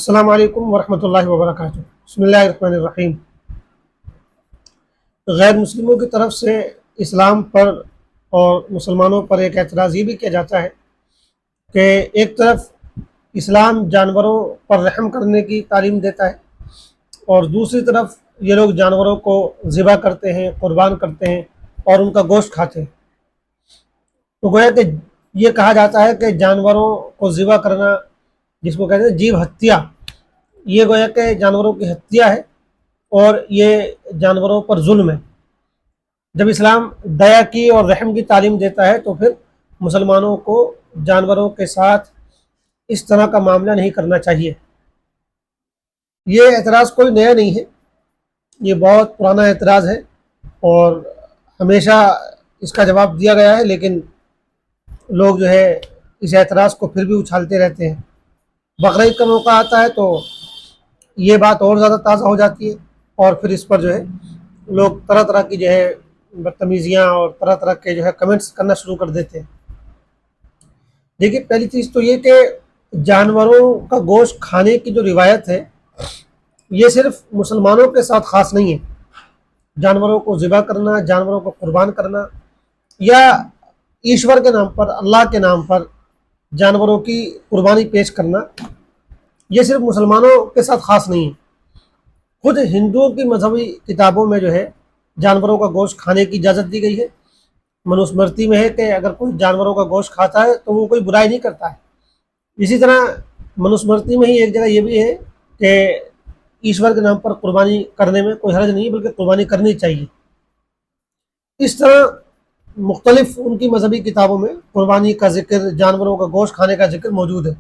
السلام علیکم ورحمۃ اللہ وبرکاتہ۔ بسم اللہ الرحمن الرحیم۔ غیر مسلموں کی طرف سے اسلام پر اور مسلمانوں پر ایک اعتراض یہ بھی کیا جاتا ہے کہ ایک طرف اسلام جانوروں پر رحم کرنے کی تعلیم دیتا ہے اور دوسری طرف یہ لوگ جانوروں کو ذبح کرتے ہیں، قربان کرتے ہیں اور ان کا گوشت کھاتے ہیں۔ تو گویا کہ یہ کہا جاتا ہے کہ جانوروں کو ذبح کرنا، جس کو کہتے ہیں جیو ہتیا، یہ گویا کہ جانوروں کی ہتیا ہے اور یہ جانوروں پر ظلم ہے۔ جب اسلام دیا کی اور رحم کی تعلیم دیتا ہے تو پھر مسلمانوں کو جانوروں کے ساتھ اس طرح کا معاملہ نہیں کرنا چاہیے۔ یہ اعتراض کوئی نیا نہیں ہے، یہ بہت پرانا اعتراض ہے اور ہمیشہ اس کا جواب دیا گیا ہے، لیکن لوگ جو ہے اس اعتراض کو پھر بھی اچھالتے رہتے ہیں۔ بقرعید کا موقع آتا ہے تو یہ بات اور زیادہ تازہ ہو جاتی ہے اور پھر اس پر جو ہے لوگ طرح طرح کی جو ہے بدتمیزیاں اور طرح طرح کے جو ہے کمنٹس کرنا شروع کر دیتے ہیں۔ دیکھیے، پہلی چیز تو یہ کہ جانوروں کا گوشت کھانے کی جو روایت ہے یہ صرف مسلمانوں کے ساتھ خاص نہیں ہے۔ جانوروں کو ذبح کرنا، جانوروں کو قربان کرنا یا ایشور کے نام پر، اللہ کے نام پر جانوروں کی قربانی پیش کرنا، یہ صرف مسلمانوں کے ساتھ خاص نہیں ہے۔ خود ہندوؤں کی مذہبی کتابوں میں جو ہے جانوروں کا گوشت کھانے کی اجازت دی گئی ہے۔ منوسمرتی میں ہے کہ اگر کوئی جانوروں کا گوشت کھاتا ہے تو وہ کوئی برائی نہیں کرتا ہے۔ اسی طرح منوسمرتی میں ہی ایک جگہ یہ بھی ہے کہ ایشور کے نام پر قربانی کرنے میں کوئی حرج نہیں بلکہ قربانی کرنی چاہیے۔ اس طرح مختلف ان کی مذہبی کتابوں میں قربانی کا ذکر، جانوروں کا گوشت کھانے کا ذکر موجود ہے۔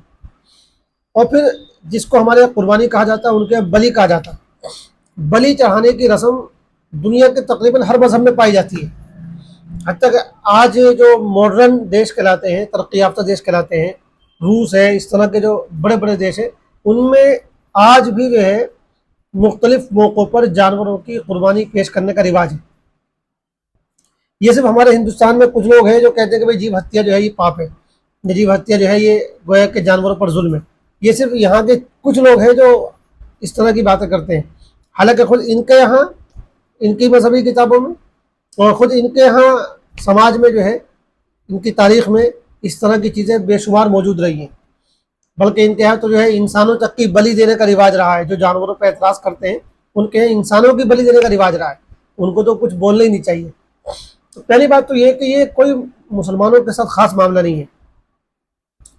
اور پھر جس کو ہمارے یہاں قربانی کہا جاتا ہے ان کے یہاں بلی کہا جاتا ہے۔ بلی چڑھانے کی رسم دنیا کے تقریباً ہر مذہب میں پائی جاتی ہے، حتیٰ کہ آج جو ماڈرن دیش کہلاتے ہیں، ترقی یافتہ دیش کہلاتے ہیں، روس ہے، اس طرح کے جو بڑے بڑے دیش ہیں، ان میں آج بھی جو ہے مختلف موقعوں پر جانوروں کی قربانی پیش کرنے کا رواج ہے۔ یہ صرف ہمارے ہندوستان میں کچھ لوگ ہیں جو کہتے ہیں کہ بھائی جیو ہتیا جو ہے یہ پاپ ہے، جیو ہتیا جو ہے یہ گویا کہ جانوروں پر ظلم ہے۔ یہ صرف یہاں کے کچھ لوگ ہیں جو اس طرح کی باتیں کرتے ہیں، حالانکہ خود ان کے یہاں، ان کی مذہبی کتابوں میں اور خود ان کے یہاں سماج میں جو ہے، ان کی تاریخ میں اس طرح کی چیزیں بے شمار موجود رہی ہیں۔ بلکہ ان کے یہاں تو جو ہے انسانوں تک کی بلی دینے کا رواج رہا ہے۔ جو جانوروں پہ اعتراض کرتے ہیں ان کے یہاں انسانوں کی بلی دینے کا رواج رہا ہے، ان کو تو کچھ بولنا ہی نہیں چاہیے۔ تو پہلی بات تو یہ کہ یہ کوئی مسلمانوں کے ساتھ خاص معاملہ نہیں ہے۔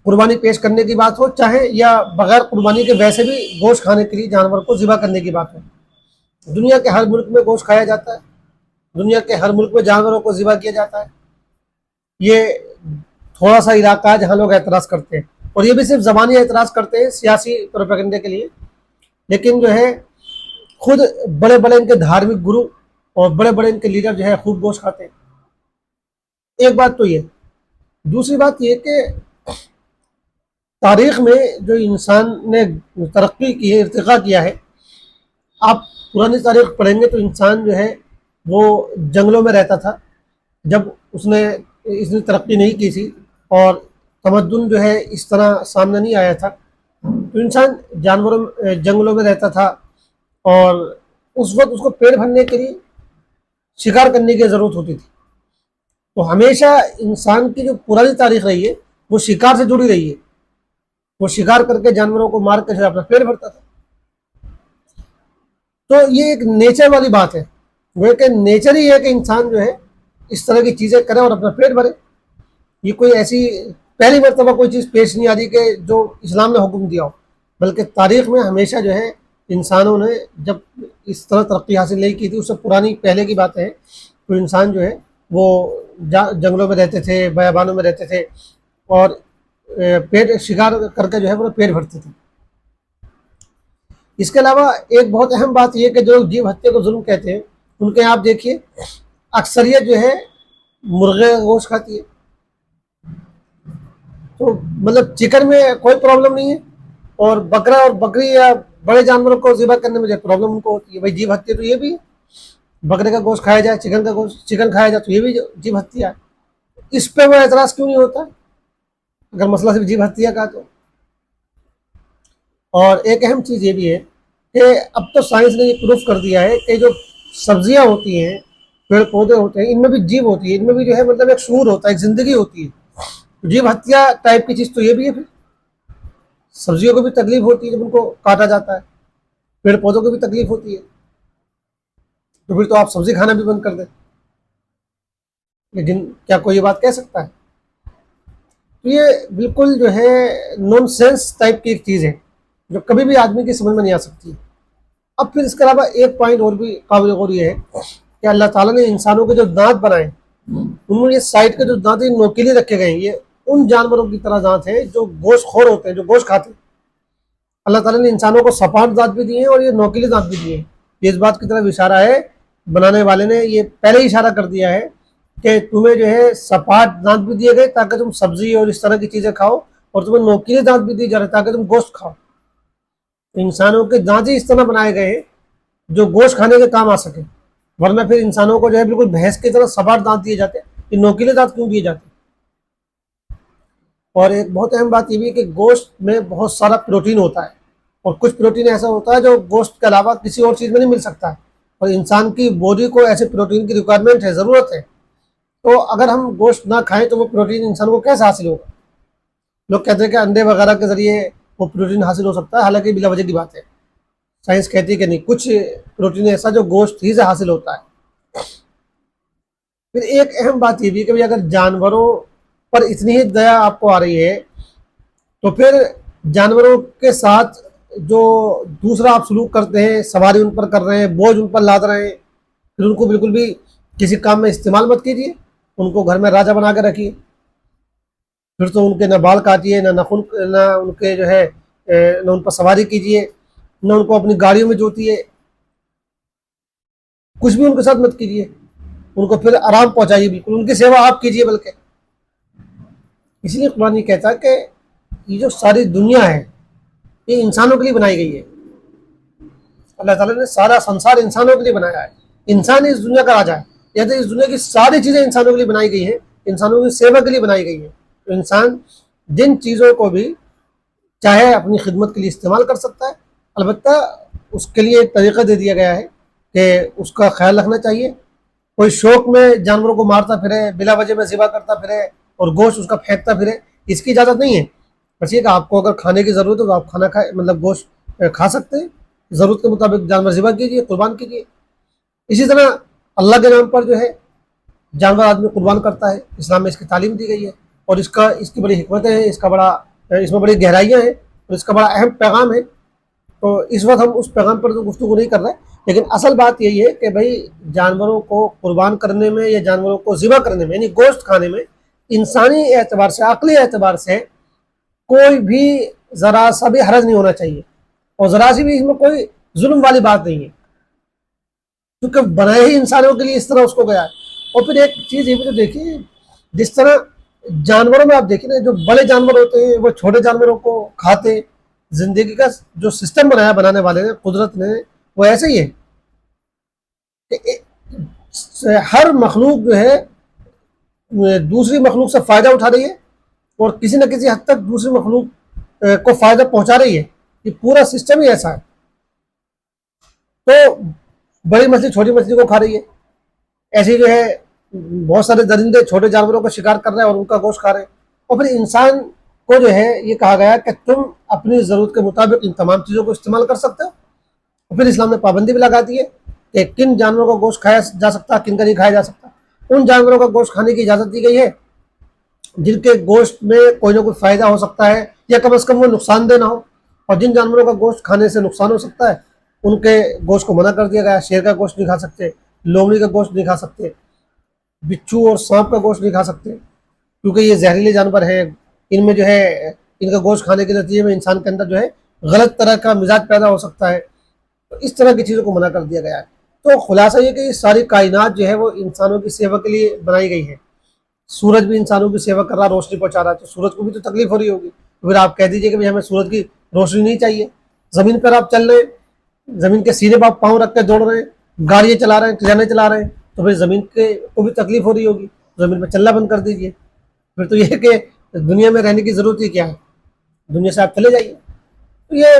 قربانی پیش کرنے کی بات ہو چاہے یا بغیر قربانی کے ویسے بھی گوشت کھانے کے لیے جانور کو ذبح کرنے کی بات ہو، دنیا کے ہر ملک میں گوشت کھایا جاتا ہے، دنیا کے ہر ملک میں جانوروں کو ذبح کیا جاتا ہے۔ یہ تھوڑا سا علاقہ ہے جہاں لوگ اعتراض کرتے ہیں، اور یہ بھی صرف زبانی اعتراض کرتے ہیں سیاسی پروپیگنڈے کے لیے، لیکن جو ہے خود بڑے بڑے ان کے دھارمک گرو اور بڑے بڑے ان کے لیڈر جو ہے خوب گوشت کھاتے ہیں۔ ایک بات تو یہ، دوسری بات یہ کہ تاریخ میں جو انسان نے ترقی کی ہے، ارتقا کیا ہے، آپ پرانی تاریخ پڑھیں گے تو انسان جو ہے وہ جنگلوں میں رہتا تھا جب اس نے ترقی نہیں کی تھی اور تمدن جو ہے اس طرح سامنے نہیں آیا تھا، تو انسان جنگلوں میں رہتا تھا اور اس وقت اس کو پیٹ بھرنے کے لیے شکار کرنے کی ضرورت ہوتی تھی۔ تو ہمیشہ انسان کی جو پرانی تاریخ رہی ہے وہ شکار سے جڑی رہی ہے، وہ شکار کر کے جانوروں کو مار کے جو ہے اپنا پیٹ بھرتا تھا۔ تو یہ ایک نیچر والی بات ہے، وہ کہ نیچر ہی ہے کہ انسان جو ہے اس طرح کی چیزیں کرے اور اپنا پیٹ بھرے۔ یہ کوئی ایسی پہلی مرتبہ کوئی چیز پیش نہیں آ رہی کہ جو اسلام نے حکم دیا ہو، بلکہ تاریخ میں ہمیشہ جو ہے انسانوں نے جب اس طرح ترقی حاصل نہیں کی تھی، اس سے پرانی پہلے کی باتیں ہیں، تو انسان جو ہے وہ جنگلوں میں رہتے تھے، بیابانوں میں رہتے تھے اور پیٹ شکار کر کے جو ہے وہ پیٹ بھرتے تھے۔ اس کے علاوہ ایک بہت اہم بات یہ کہ جو جیو ہتیا کو ظلم کہتے ہیں، ان کے آپ دیکھیے اکثریت جو ہے مرغے کا گوشت کھاتی ہے، تو مطلب چکن میں کوئی پرابلم نہیں ہے، اور بکرا اور بکری یا بڑے جانوروں کو ذبح کرنے میں جو پرابلم ان کو ہوتی ہے۔ بھائی جیو ہتیا تو یہ بھی ہے، بکرے کا گوشت کھایا جائے، چکن کھایا جائے تو یہ بھی جیو ہتیا ہے۔ اس پہ وہ اعتراض کیوں نہیں ہوتا اگر مسئلہ صرف جیو ہتیا کا؟ تو اور ایک اہم چیز یہ بھی ہے کہ اب تو سائنس نے یہ پروف کر دیا ہے کہ جو سبزیاں ہوتی ہیں، پیڑ پودے ہوتے ہیں، ان میں بھی جیو ہوتی ہے، ان میں بھی جو ہے مطلب ایک شعور ہوتا ہے، ایک زندگی ہوتی ہے۔ جیو ہتیا ٹائپ کی چیز تو یہ بھی ہے۔ پھر سبزیوں کو بھی تکلیف ہوتی ہے جب ان کو کاٹا جاتا ہے، پیڑ پودوں کو بھی تکلیف ہوتی ہے، تو پھر تو آپ سبزی کھانا بھی بند کر دیں۔ لیکن کیا کوئی یہ بات کہہ سکتا ہے؟ تو یہ بالکل جو ہے نون سینس ٹائپ کی ایک چیز ہے جو کبھی بھی آدمی کی سمجھ میں نہیں آ سکتی۔ اب پھر اس کے علاوہ ایک پوائنٹ اور بھی قابل غور یہ ہے کہ اللہ تعالیٰ نے انسانوں کے جو دانت بنائے، ان میں یہ سائڈ کے جو دانت نوکیلے رکھے گئے ہیں، یہ ان جانوروں کی طرح دانت ہیں جو گوشت خور ہوتے ہیں، جو گوشت کھاتے ہیں۔ اللہ تعالیٰ نے انسانوں کو سپاٹ دانت بھی دیے ہیں اور یہ نوکیلے دانت بھی دیے ہیں۔ یہ اس بات کی طرف اشارہ ہے، بنانے والے نے یہ پہلے ہی اشارہ کر دیا ہے کہ تمہیں جو ہے سپاٹ دانت بھی دیے گئے تاکہ تم سبزی اور اس طرح کی چیزیں کھاؤ، اور تمہیں نوکیلے دانت بھی دیے جا رہے تاکہ تم گوشت کھاؤ۔ انسانوں کے دانت ہی اس طرح بنائے گئے ہیں جو گوشت کھانے کے کام آ سکے، ورنہ پھر انسانوں کو جو ہے بالکل بھینس کی طرح سپاٹ دانت دیے جاتے ہیں، یہ نوکیلے دانت کیوں دیے جاتے ہیں؟ اور ایک بہت اہم بات یہ بھی ہے کہ گوشت میں بہت سارا پروٹین ہوتا ہے، اور کچھ پروٹین ایسا ہوتا ہے جو گوشت کے علاوہ کسی اور چیز میں نہیں مل سکتا ہے، اور انسان کی باڈی کو ایسے پروٹین کی ریکوائرمنٹ ہے، ضرورت ہے۔ تو اگر ہم گوشت نہ کھائیں تو وہ پروٹین انسان کو کیسے حاصل ہوگا؟ لوگ کہتے ہیں کہ انڈے وغیرہ کے ذریعے وہ پروٹین حاصل ہو سکتا ہے، حالانکہ بلا وجہ کی بات ہے۔ سائنس کہتی ہے کہ نہیں، کچھ پروٹین ایسا جو گوشت ہی سے حاصل ہوتا ہے۔ پھر ایک اہم بات یہ بھی ہے کہ اگر جانوروں پر اتنی ہی دیا آپ کو آ رہی ہے تو پھر جانوروں کے ساتھ جو دوسرا آپ سلوک کرتے ہیں، سواری ان پر کر رہے ہیں، بوجھ ان پر لاد رہے ہیں، پھر ان کو بالکل بھی کسی کام میں استعمال مت کیجیے، ان کو گھر میں راجا بنا کے رکھیے۔ پھر تو ان کے نہ بال کاٹیے، نہ ناخن، نہ ان کے جو ہے نہ ان پر سواری کیجیے، نہ ان کو اپنی گاڑیوں میں جوتیے، کچھ بھی ان کے ساتھ مت کیجیے، ان کو پھر آرام پہنچائیے، بالکل ان کی سیوا آپ کیجیے۔ بلکہ اس لیے قرآن یہ کہتا ہے کہ یہ جو ساری دنیا ہے یہ انسانوں کے لیے بنائی گئی ہے۔ اللہ تعالیٰ نے سارا سنسار انسانوں کے لیے بنایا ہے، انسان اس دنیا کا راجا ہے، یا تو اس دنیا کی ساری چیزیں انسانوں کے لیے بنائی گئی ہیں، انسانوں کی سیوا کے لیے بنائی گئی ہیں۔ تو انسان جن چیزوں کو بھی چاہے اپنی خدمت کے لیے استعمال کر سکتا ہے، البتہ اس کے لیے ایک طریقہ دے دیا گیا ہے کہ اس کا خیال رکھنا چاہیے۔ کوئی شوق میں جانوروں کو مارتا پھرے، بلا وجہ میں ذبح کرتا پھرے اور گوشت اس کا پھینکتا پھرے، اس کی اجازت نہیں ہے۔ بس یہ کہ آپ کو اگر کھانے کی ضرورت ہے تو آپ کھانا کھائے، مطلب گوشت کھا سکتے ہیں، ضرورت کے مطابق جانور ذبح کیجیے، قربان کیجیے۔ اسی طرح اللہ کے نام پر جو ہے جانور آدمی قربان کرتا ہے، اسلام میں اس کی تعلیم دی گئی ہے، اور اس کی بڑی حکمتیں ہیں، اس میں بڑی گہرائیاں ہیں، اور اس کا بڑا اہم پیغام ہے۔ تو اس وقت ہم اس پیغام پر تو گفتگو نہیں کر رہے، لیکن اصل بات یہی ہے کہ بھائی جانوروں کو قربان کرنے میں یا جانوروں کو ذبح کرنے میں، یعنی گوشت کھانے میں، انسانی اعتبار سے، عقلی اعتبار سے کوئی بھی ذرا سا بھی حرج نہیں ہونا چاہیے، اور ذرا سی بھی اس میں کوئی ظلم والی بات نہیں ہے، کیونکہ بنائے ہی انسانوں کے لیے اس طرح اس کو گیا ہے۔ اور پھر ایک چیز یہ بھی تو دیکھیے، جس طرح جانوروں میں آپ دیکھیں نا، جو بڑے جانور ہوتے ہیں وہ چھوٹے جانوروں کو کھاتے، زندگی کا جو سسٹم بنایا بنانے والے نے، قدرت نے، وہ ایسے ہی ہے کہ ہر مخلوق جو ہے دوسری مخلوق سے فائدہ اٹھا رہی ہے، اور کسی نہ کسی حد تک دوسری مخلوق کو فائدہ پہنچا رہی ہے۔ یہ پورا سسٹم ہی ایسا ہے۔ تو بڑی مچھلی چھوٹی مچھلی کو کھا رہی ہے، ایسے جو ہے بہت سارے درندے چھوٹے جانوروں کا شکار کر رہے ہیں اور ان کا گوشت کھا رہے ہیں۔ اور پھر انسان کو جو ہے یہ کہا گیا کہ تم اپنی ضرورت کے مطابق ان تمام چیزوں کو استعمال کر سکتے ہو۔ اور پھر اسلام نے پابندی بھی لگا دی ہے کہ کن جانوروں کا گوشت کھایا جا سکتا، کن کا نہیں کھایا جا سکتا۔ ان جانوروں کا گوشت کھانے کی اجازت دی گئی ہے جن کے گوشت میں کوئی نہ کوئی فائدہ ہو سکتا ہے، یا کم از کم وہ نقصان دہ نہ ہو، اور جن جانوروں کا گوشت کھانے سے نقصان ہو سکتا ہے ان کے گوشت کو منع کر دیا گیا ہے۔ شیر کا گوشت نہیں کھا سکتے، لومڑی کا گوشت نہیں کھا سکتے، بچھو اور سانپ کا گوشت نہیں کھا سکتے، کیونکہ یہ زہریلے جانور ہیں۔ ان میں جو ہے ان کا گوشت کھانے کے نتیجے میں انسان کے اندر جو ہے غلط طرح کا مزاج پیدا ہو سکتا ہے، تو اس طرح کی چیزوں کو منع کر دیا گیا ہے۔ تو خلاصہ یہ کہ یہ ساری کائنات جو ہے وہ انسانوں کی سیوا کے لیے بنائی گئی ہے۔ سورج بھی انسانوں کی سیوا کر رہا، روشنی پہنچا رہا ہے، تو سورج کو بھی تو تکلیف ہو رہی ہوگی، پھر آپ کہہ دیجئے کہ بھائی ہمیں سورج کی روشنی نہیں چاہیے۔ زمین پر آپ چل رہے ہیں، زمین کے سینے پر آپ پاؤں رکھ کے دوڑ رہے ہیں، گاڑیاں چلا رہے ہیں، ٹرینیں چلا رہے ہیں، تو پھر زمین کو بھی تکلیف ہو رہی ہوگی، زمین پہ چلنا بند کر دیجئے۔ پھر تو یہ کہ دنیا میں رہنے کی ضرورت ہی کیا ہے، دنیا سے آپ چلے جائیے۔ تو یہ